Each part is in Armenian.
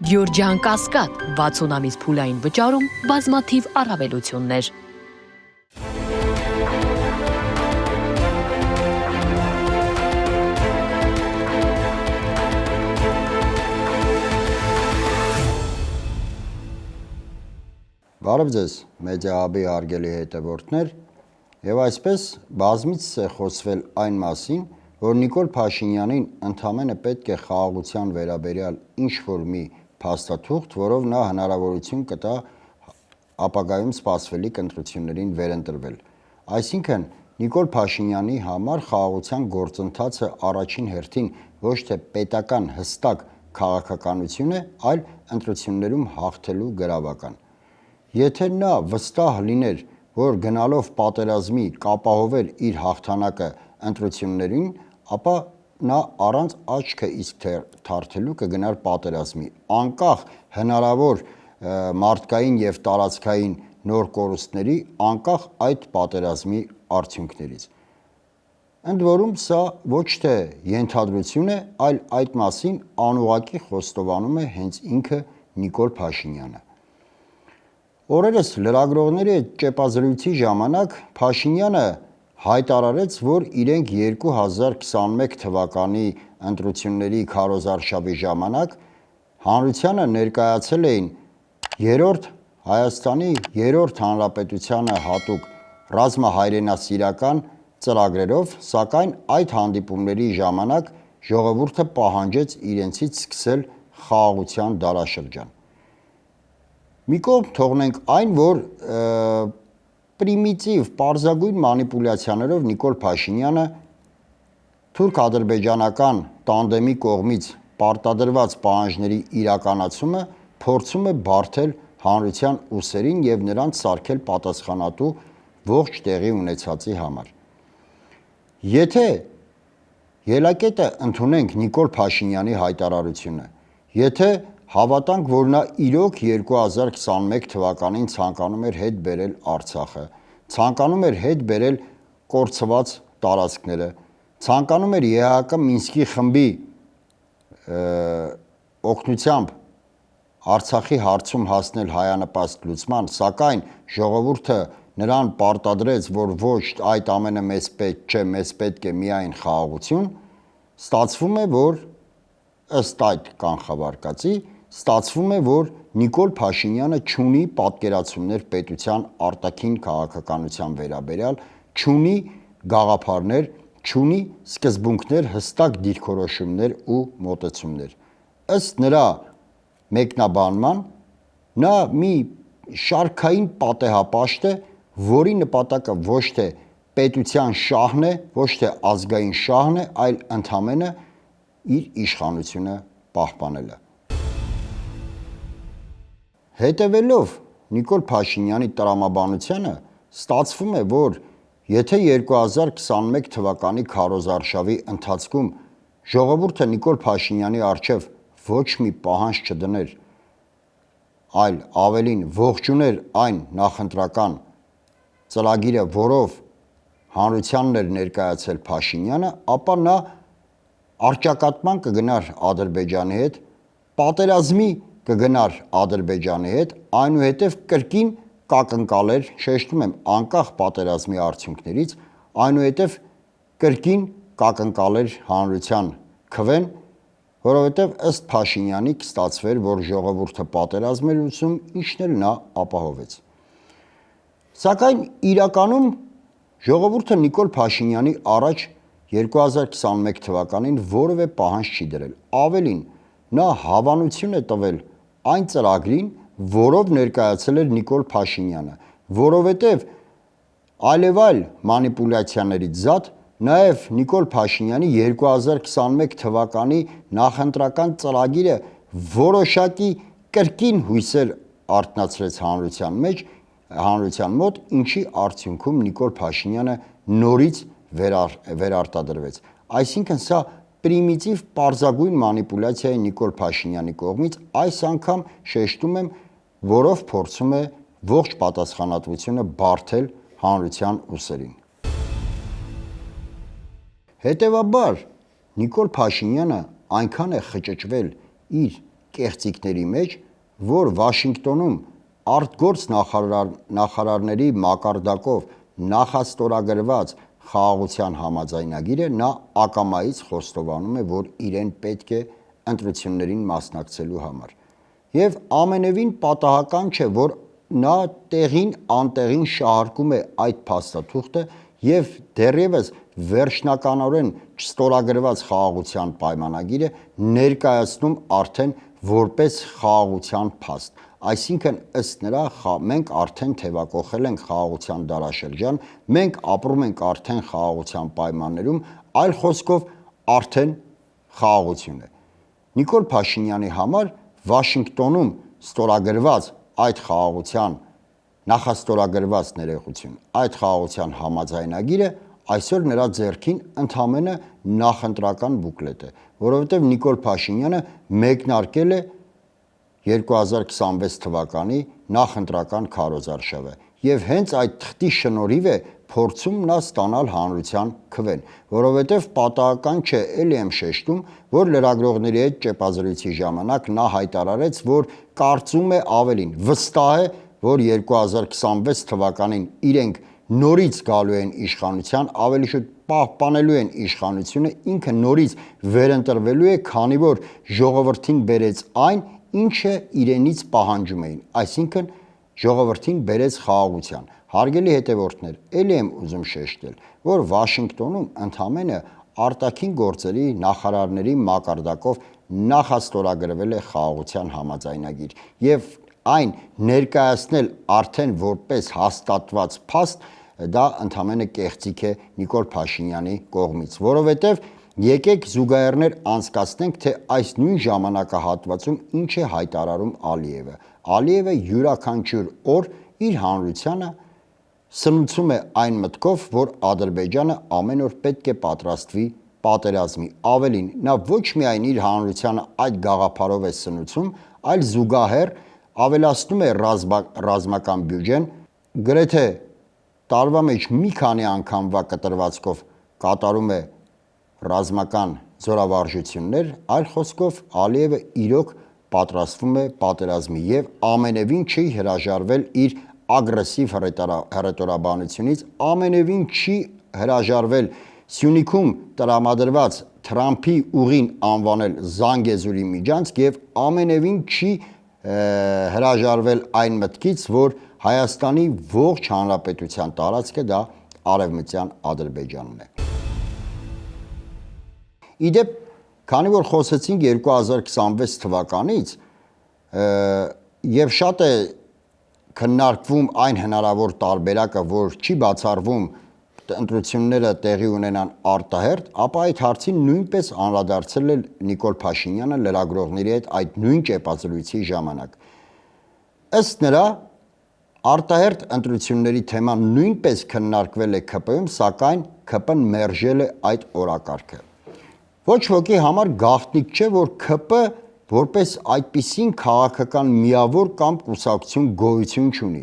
Գյորջյան Կասկադ 60 ամիս փուլային վճարում բազմաթիվ առավելություններ։ Բարև ձեզ, Մեդիահաբի հարգելի հետևորդներ, եւ այսպես բազմիցս է խոսվել այն մասին, որ Նիկոլ Փաշինյանին ընդամենը պետք է խաղաղության վերաբերյալ ինչ-որ մի փաստաթուղթ, որով նա հնարավորություն կտա ապագայում սպասվելիք ընտրություններին վերընտրվել։ Այսինքն Նիկոլ Փաշինյանի համար խաղաղության գործընթացը առաջին հերթին ոչ թե պետական հստակ քաղաքականություն է, այլ ընտրություններում հաղթելու գրավական։ Եթե նա վստահ լիներ, որ գնալով պատերազմի կապահովել իր հաղթանակը ընտրություններին, ապա նա առանց աչքը իսկ թարթելու կգնար պատերազմի, անկախ հնարավոր մարդկային եւ տարածքային նոր կորուստների, անկախ այդ պատերազմի արդյունքներից։ Ընդ որում սա ոչ թե ենթադրություն է, այլ այդ մասին անուղղակի խոստովանում է հենց ինքը Նիկոլ Փաշինյանը։ Օրերս լրագրողների հետ ճեպազրույցի ժամանակ Փաշինյանը հայտարարեց, որ իրենք 2021 թվականի ընտրությունների քարոզարշավի ժամանակ հանրությանը ներկայացել էին Հայաստանի երրորդ հանրապետությանը հատուկ ռազմահայրենասիրական ծրագրերով, սակայն այդ հանդիպումների ժամանակ ժողովուրդը պահանջեց իրենցից սկսել խաղաղության դարաշրջան։ Մի կողմ թողնենք այն, որ պրիմիտիվ, պարզագույն մանիպուլյացիաներով Նիկոլ Փաշինյանը թուրք-ադրբեջանական տանդեմի կողմից պարտադրված պահանջների իրականացումը փորձում է բարթել հանրության ուսերին եւ նրանց սարքել պատասխանատու ողջ տեղի ունեցածի համար։ Եթե ելակետը ընդունենք Նիկոլ Փաշինյանի հայտարարությունը, եթե հավատանք, որ նա իրոք 2021 թվականին ցանկանում էր հետ բերել Արցախը, ցանկանում էր հետ բերել կորցված տարածքները, ցանկանում էր ԵԱՀԿ Մինսկի խմբի օգնությամբ Արցախի հարցում հասնել հայանպաստ լուծման, սակայն ժողովուրդը նրան պարտադրեց, որ ոչ այդ ամենը մեզ պետք չէ, մեզ պետք է միայն խաղաղություն, ստացվում է, որ ըստ այդ կանխավարկածի ստացվում է, որ Նիկոլ Փաշինյանը չունի պատկերացումներ պետության արտաքին քաղաքականության վերաբերյալ, չունի գաղափարներ, չունի սկզբունքներ, հստակ դիրքորոշումներ ու մոտեցումներ։ Ըստ նրա մեկնաբանման, նա մի շարքային պատեհապաշտ է, որի նպատակը ոչ թե պետության շահն է, ոչ թե ազգային շահն է, այլ ընդամենը իր իշխանությունը պահպանելը։ Հետևելով Նիկոլ Փաշինյանի տրամաբանությանը, ստացվում է, որ եթե 2021 թվականի քարոզարշավի ընթացքում ժողովուրդը Նիկոլ Փաշինյանի առջև ոչ մի պահանջ չդներ, այլ ավելին ողջուներ այն նախընտրական ծրագիրը, որով հանրությանն էր ներկայացել Փաշինյանը, ապա նա առճակատման կգնար Ադրբեջանի հետ, պատերազմի կգնար Ադրբեջանի հետ, այնուհետև կրկին կակնկալեր, շեշտում եմ, անկախ պատերազմի արդյունքներից, այնուհետև կրկին կակնկալեր հանրության քվեն, որովհետև ըստ Փաշինյանի կստացվեր, որ ժողովուրդը պատերազմ էր ուզում, ինչն էլ նա ապահովեց։ Սակայն իրականում ժողովուրդը Նիկոլ Փաշինյանի առաջ 2021 թվականին որևէ պահանջ չի դրել, ավելին նա հավանություն է տվել այն ծրագրին, որով ներկայացել էր Նիկոլ Փաշինյանը, որովհետև այլևայլ մանիպուլյացիաներից զատ նաև Նիկոլ Փաշինյանի 2021 թվականի նախընտրական ծրագիրը որոշակի կրկին հույսեր արթնացրեց հանրության մոտ, ինչի արդյունքում Նիկոլ Փաշինյանը նորից վերարտադրվեց։ Այսինքն սա պրիմիտիվ պարզագույն մանիպուլյացիա է Նիկոլ Փաշինյանի կողմից, այս անգամ շեշտում եմ, որով փորձում է ողջ պատասխանատվությունը բարթել հանրության ուսերին։ Հետևաբար Նիկոլ Փաշինյանը այնքան է խճճվել իր կեղծիքների մեջ, որ Վաշինգտոնում արտգործ նախարարների մակարդակով նախաստորագրված խաղաղության համաձայնագիրը նա ակամայից խոստովանում է, որ իրեն պետք է ընտրություններին մասնակցելու համար։ Եվ ամենևին պատահական չէ, որ նա տեղին անտեղին շահարկում է այդ փաստաթուղթը եւ դեռևս վերջնականորեն չստորագրված խաղաղության պայմանագիրը ներկայացնում արդեն որպես խաղաղության փաստ։ Այսինքն ըստ նրա մենք արդեն թևակողել ենք խաղաղության դարաշրջան, մենք ապրում ենք արդեն խաղաղության պայմաններում, այլ խոսքով արդեն խաղաղություն է։ Նիկոլ Փաշինյանի համար Վաշինգտոնում ստորագրված այդ խաղաղության նախաստորագրված ներողություն, այդ խաղաղության համաձայնագիրը այսօր նրա ձեռքին ընդամենը նախընտրական բուկլետ է, որովհետև Նիկոլ Փաշինյանը մեկնարկել է 2026 թվականի նախընտրական քարոզարշավը եւ հենց այդ թղթի շնորհիվ է փորձում նա ստանալ հանրության քվեն, որովհետև պատահական չէ, էլի եմ շեշտում, որ լրագրողների հետ ճեպազրույցի ժամանակ նա հայտարարեց, որ կարծում է ավելին, վստահ է, որ 2026 թվականին իրենք նորից գալու են իշխանության, ավելի շուտ պահպանելու են իշխանությունը, ինքը նորից վերընտրվելու է, քանի որ ժողովրդին բերեց այն, ինչը իրենից պահանջում էին, այսինքն ժողովրդին բերեց խաղաղության։ Հարգելի հետևորդներ, ելի եմ ուզում շեշտել, որ Վաշինգտոնում ընդամենը արտաքին գործերի նախարարների մակարդակով նախաստորագրվել է խաղաղության համաձայնագիր եւ այն ներկայացնել արդեն որպես հաստատված փաստ, դա ընդամենը կեղծիք է Նիկոլ Փաշինյանի կողմից, որովհետև եկեք զուգահեռներ անցկացնենք, թե այս նույն ժամանակահատվածում ինչ է հայտարարում Ալիևը։ Ալիևը յուրաքանչյուր օր իր հանրությանը սնուցում է այն մտքով, որ Ադրբեջանը ամեն օր պետք է պատրաստվի պատերազմի։ Ավելին, նա ոչ միայն իր հանրությանը այդ գաղափարով է սնուցում, այլ զուգահեռ ավելացնում է ռազմական բյուջեն, գրեթե տարվա մեջ մի քանի անգամվա կտրվածքով կատարում է ռազմական զորավարժություններ, այլ խոսքով Ալիևը իրոք պատրաստվում է պատերազմի եւ ամենևին չի հրաժարվել իր ագրեսիվ հռետորաբանությունից, ամենևին չի հրաժարվել Սյունիքում տրամադրված Թրամփի ուղին անվանել Զանգեզուրի միջանցք եւ ամենևին չի հրաժարվել այն մտքից, որ Հայաստանի ողջ հանրապետության տարածքը դա արևմտյան Ադրբեջանն է։ Իդեպ, քանի որ խոսեցինք 2026 թվականից եւ շատ է քննարկվում այն հնարավոր տարբերակը, որ չի բացառվում ընտրությունները տեղի ունենան արտահերթ, ապա այդ հարցին նույնպես անդրադարձել է Նիկոլ Փաշինյանը լրագրողների հետ այդ նույն ճեպազրույցի ժամանակ։ Ըստ նրա, արտահերթ ընտրությունների թեման նույնպես քննարկվել է ՔՊ-ում, սակայն ՔՊ-ն մերժել է այդ օրակարգը։ Ոչ ոքի համար գաղտնիք չէ, որ ՔՊ որպես այդպիսին քաղաքական միավոր կամ կուսակցություն գոյություն չունի։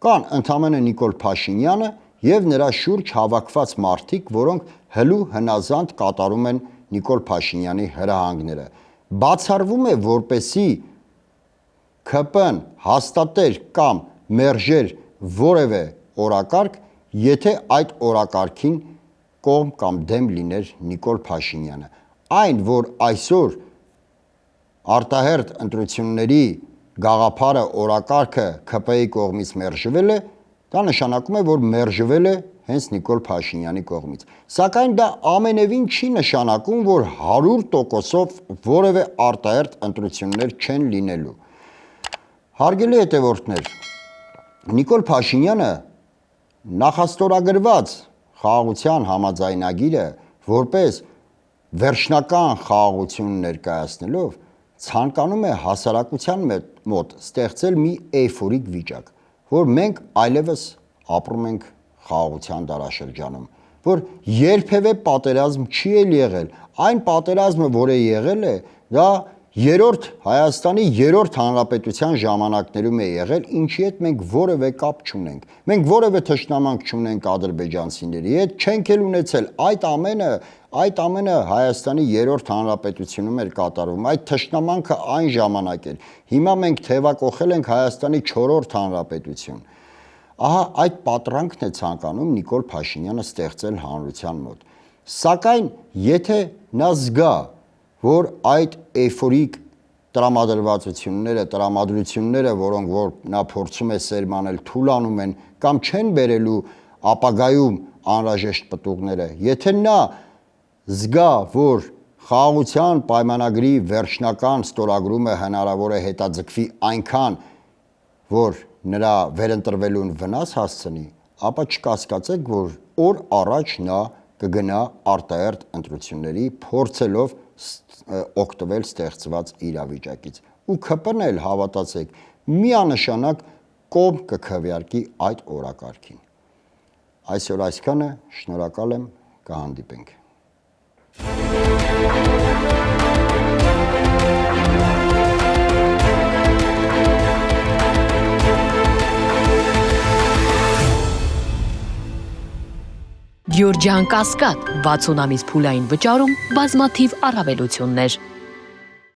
Կան ընդամենը Նիկոլ Փաշինյանը եւ նրա շուրջ հավաքված մարդիկ, որոնք հլու հնազանդ կատարում են Նիկոլ Փաշինյանի հրահանգները։ Բացառվում է, որպեսի ՔՊ-ն հաստատեր կամ մերժեր որևէ օրակարգ, եթե այդ օրակարգին կողմ կամ դեմ լիներ Նիկոլ Փաշինյանը։ Այն, որ այսօր արտահերթ ընտրությունների գաղափարը օրակարգը ՔՊ-ի կողմից մերժվել է, դա նշանակում է, որ մերժվել է հենց Նիկոլ Փաշինյանի կողմից։ Սակայն դա ամենևին չի նշանակում, որ 100%-ով որևէ արտահերթ ընտրություններ չեն լինելու։ Հարգելի հետևորդներ, Նիկոլ Փաշինյանը նախաստորագրված խաղաղության համաձայնագիրը որպես վերջնական խաղաղություն ներկայացնելով ցանկանում է հասարակության մոտ ստեղծել մի էյֆորիկ վիճակ, որ մենք այլևս ապրում ենք խաղաղության դարաշրջանում, որ երբևէ պատերազմ չի եղել, այն պատերազմը, որ եղել է, դա Հայաստանի երրորդ հանրապետության ժամանակներում է եղել, ինչի հետ մենք որևէ կապ չունենք։ Մենք որևէ թշնամանք չունենք ադրբեջանցիների հետ, չենք էլ ունեցել այդ ամենը Հայաստանի երրորդ հանրապետությունում էր կատարվում։ Այդ թշնամանքը այն ժամանակ էր։ Հիմա մենք թևակողել ենք Հայաստանի 4-րդ հանրապետություն։ Ահա այդ պատրանքն է ցանկանում Նիկոլ Փաշինյանը ստեղծել հանրության մոտ։ Սակայն եթե նա զգա, որ այդ էյֆորիկ տրամադրությունները, որոնք որ նա փորձում է սերմանել, թուլանում են կամ չեն բերելու ապագայում անհրաժեշտ պտուղները, եթե նա զգա, որ խաղաղության պայմանագրի վերջնական ստորագրումը հնարավոր է հետաձգվի այնքան, որ նրա վերընտրվելուն վնաս հասցնի, ապա չկասկածեք, որ օր առաջ նա կգնա արտահերթ ընտրությունների, փորձելով օգտվել ստեղծված իրավիճակից ու ԿՊ-ն էլ, հավատացեք, միանշանակ կողմ կքվեարկի այդ օրակարգին։ Այսօր այսքանը, շնորհակալ եմ, կհանդիպենք։ Գյուրջան Կասկադ 60 ամիս փուլային վճարում, բազմաթիվ առավելություններ։